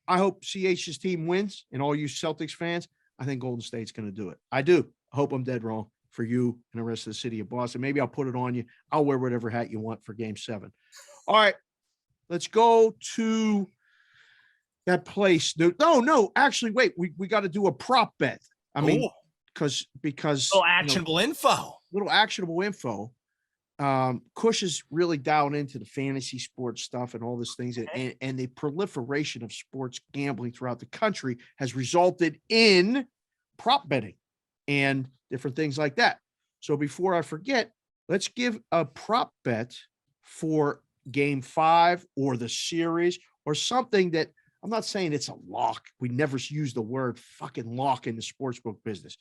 I hope CH's team wins, and all you Celtics fans, I think Golden State's going to do it. I do. I hope I'm dead wrong for you and the rest of the city of Boston. Maybe I'll put it on you. I'll wear whatever hat you want for Game 7. All right, let's go to that place. No, actually, wait. We got to do a prop bet. I mean, because little actionable info. Little actionable info. Kush is really down into the fantasy sports stuff and all these things, and the proliferation of sports gambling throughout the country has resulted in prop betting and different things like that. So before I forget, let's give a prop bet for Game 5 or the series or something that I'm not saying it's a lock. We never use the word fucking lock in the sportsbook business,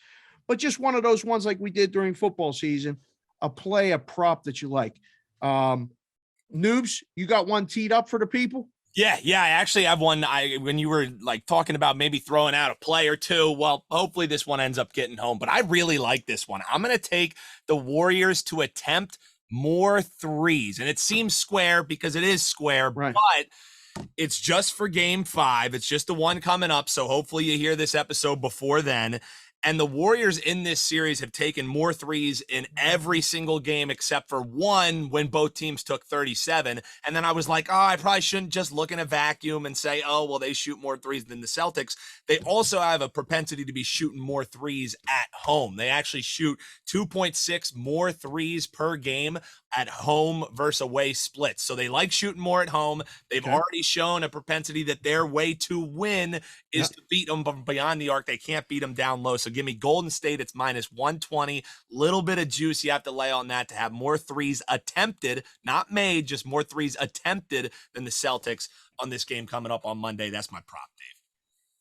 but just one of those ones like we did during football season. A prop that you like. Noobs, you got one teed up for the people? Yeah. I actually have one. When you were like talking about maybe throwing out a play or two, well, hopefully this one ends up getting home, but I really like this one. I'm going to take the Warriors to attempt more threes, and it seems square because it is square, right. But it's just for Game 5. It's just the one coming up, so hopefully you hear this episode before then. And the Warriors in this series have taken more threes in every single game except for one when both teams took 37. And then I was like, I probably shouldn't just look in a vacuum and say, well, they shoot more threes than the Celtics. They also have a propensity to be shooting more threes at home. They actually shoot 2.6 more threes per game at home versus away splits. So they like shooting more at home. They've already shown a propensity that their way to win is to beat them beyond the arc. They can't beat them down low. So give me Golden State. It's minus 120. Little bit of juice you have to lay on that to have more threes attempted, not made, just more threes attempted than the Celtics on this game coming up on Monday. That's my prop,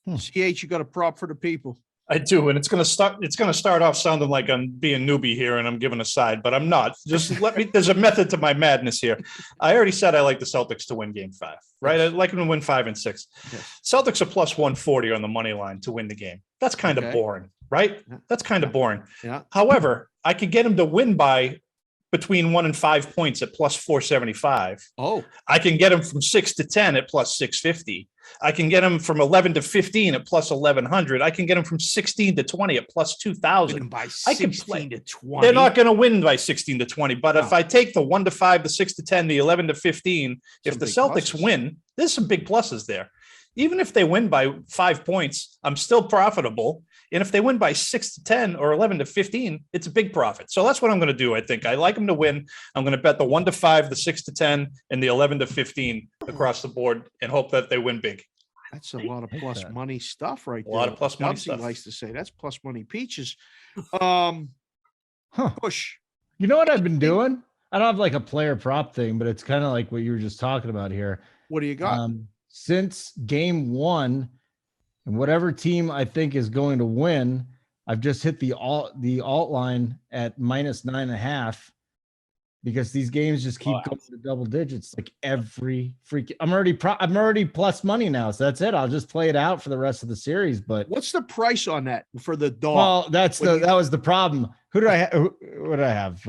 Dave. CH, you got a prop for the people? I do, and it's going to start off sounding like I'm being newbie here and I'm giving a side, but I'm not. Just there's a method to my madness here. I already said I like the Celtics to win Game 5, right? I like them to win 5 and 6. Yes. Celtics are plus 140 on the money line to win the game. That's kind of boring, right? That's kind of boring. Yeah. However, I could get them to win by between 1 and 5 points at plus 475. I can get them from 6 to 10 at plus 650. I can get them from 11 to 15 at plus 1100. I can get them from 16 to 20 at plus 2000. I can play to 20. They're not going to win by 16 to 20. But if I take the 1 to 5, the 6 to 10, the 11 to 15, if the Celtics win, there's some big pluses there. Even if they win by 5 points, I'm still profitable. And if they win by 6 to 10 or 11 to 15, it's a big profit. So that's what I'm going to do. I think I like them to win. I'm going to bet the 1 to 5, the 6 to 10, and the 11 to 15 across the board and hope that they win big. That's a lot of plus money stuff right there. A lot of plus money stuff. Likes to say that's plus money peaches. Push. You know what I've been doing? I don't have like a player prop thing, but it's kind of like what you were just talking about here. What do you got? Since Game 1, and whatever team I think is going to win, I've just hit the alt line at minus 9.5 because these games just keep going to double digits like every freaking. I'm already plus money now, so that's it. I'll just play it out for the rest of the series. But what's the price on that for the dog? Well, that was the problem. What did I have?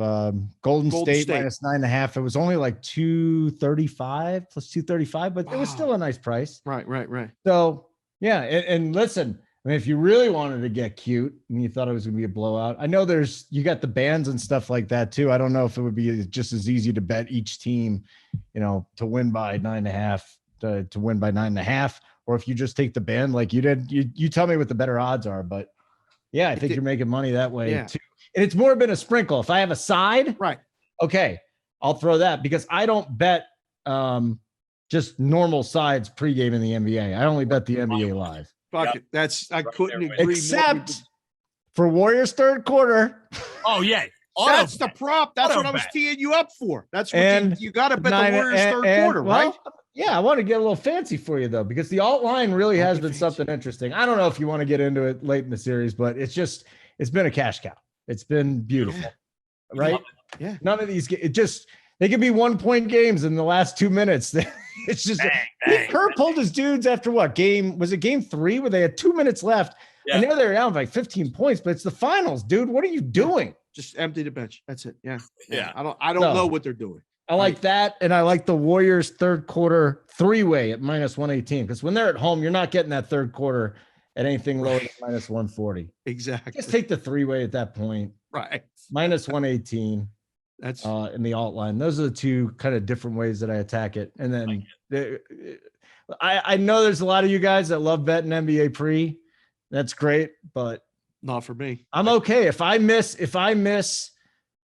Golden State minus 9.5. It was only like 235 plus 235, but it was still a nice price. Right. So yeah, and listen, I mean, if you really wanted to get cute and you thought it was going to be a blowout, I know you got the bands and stuff like that too. I don't know if it would be just as easy to bet each team, to win by 9.5 to win by 9.5, or if you just take the band like you did. You tell me what the better odds are, but yeah, I think you're making money that way too. And it's more been a sprinkle. If I have a side, right? Okay, I'll throw that because I don't bet just normal sides pregame in the NBA. I only bet the NBA live. Fuck it. I couldn't agree except for Warriors third quarter. Oh yeah. That's the prop. That's what I was teeing you up for. That's what you got to bet the Warriors third quarter, right? Yeah, I want to get a little fancy for you though, because the alt line really has been something interesting. I don't know if you want to get into it late in the series, but it's been a cash cow. It's been beautiful, right? Yeah. None of these, they could be 1-point games in the last 2 minutes. It's just Kerr pulled his dudes after what game? Was it Game 3 where they had 2 minutes left? Yeah. I know they're down by 15 points, but it's the finals, dude. What are you doing? Just empty the bench. That's it. Yeah. I don't know what they're doing. I like that, and I like the Warriors third quarter 3-way at -118 because when they're at home, you're not getting that third quarter at anything lower than -140. Exactly. Just take the 3-way at that point. Right. -118 That's in the alt line. Those are the two kind of different ways that I attack it. And then I know there's a lot of you guys that love betting NBA pre. That's great, but not for me. I'm okay. If I miss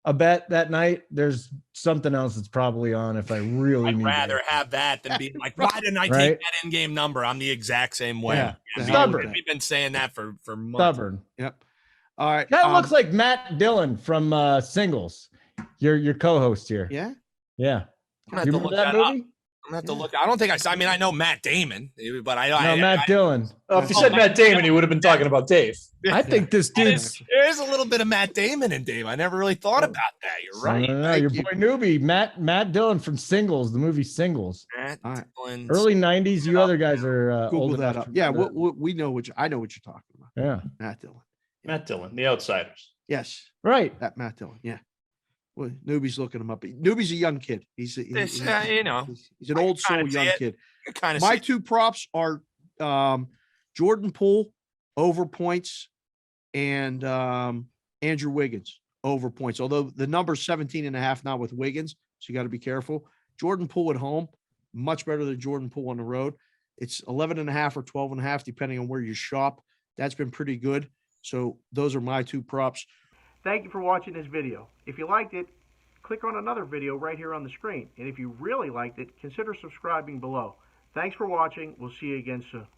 a bet that night, there's something else that's probably on if I really I'd need rather it. have that than being like, why didn't I take that in-game number? I'm the exact same way. Yeah. Yeah, Stubborn. we've been saying that for months. Stubborn. Yep. All right. That looks like Matt Dillon from Singles. Your co-host here. Yeah. Yeah. I'm gonna You have to remember look that that up. movie? I'm gonna have to look. I don't think I mean, I know Matt Damon, but Matt Dillon. If you said Matt Damon, you would have been talking about Dave. I think this dude's. There's a little bit of Matt Damon in Dave. I never really thought about that. You're right. No, your boy newbie, Matt Dillon from Singles, the movie Singles. Matt Dillon. Early 90s. You other guys are Google old that enough. up. Yeah, we know I know what you're talking about. Yeah. Matt Dillon. Matt Dillon, The Outsiders. Yes. Right. That Matt Dillon. Yeah. Well, Newbie's looking him up. Newbie's a young kid. He's an old soul young kid. My two props are Jordan Poole over points and Andrew Wiggins over points. Although the number's 17.5 now with Wiggins, so you got to be careful. Jordan Poole at home, much better than Jordan Poole on the road. It's 11.5 or 12.5, depending on where you shop. That's been pretty good. So those are my two props. Thank you for watching this video. If you liked it, click on another video right here on the screen. And if you really liked it, consider subscribing below. Thanks for watching. We'll see you again soon.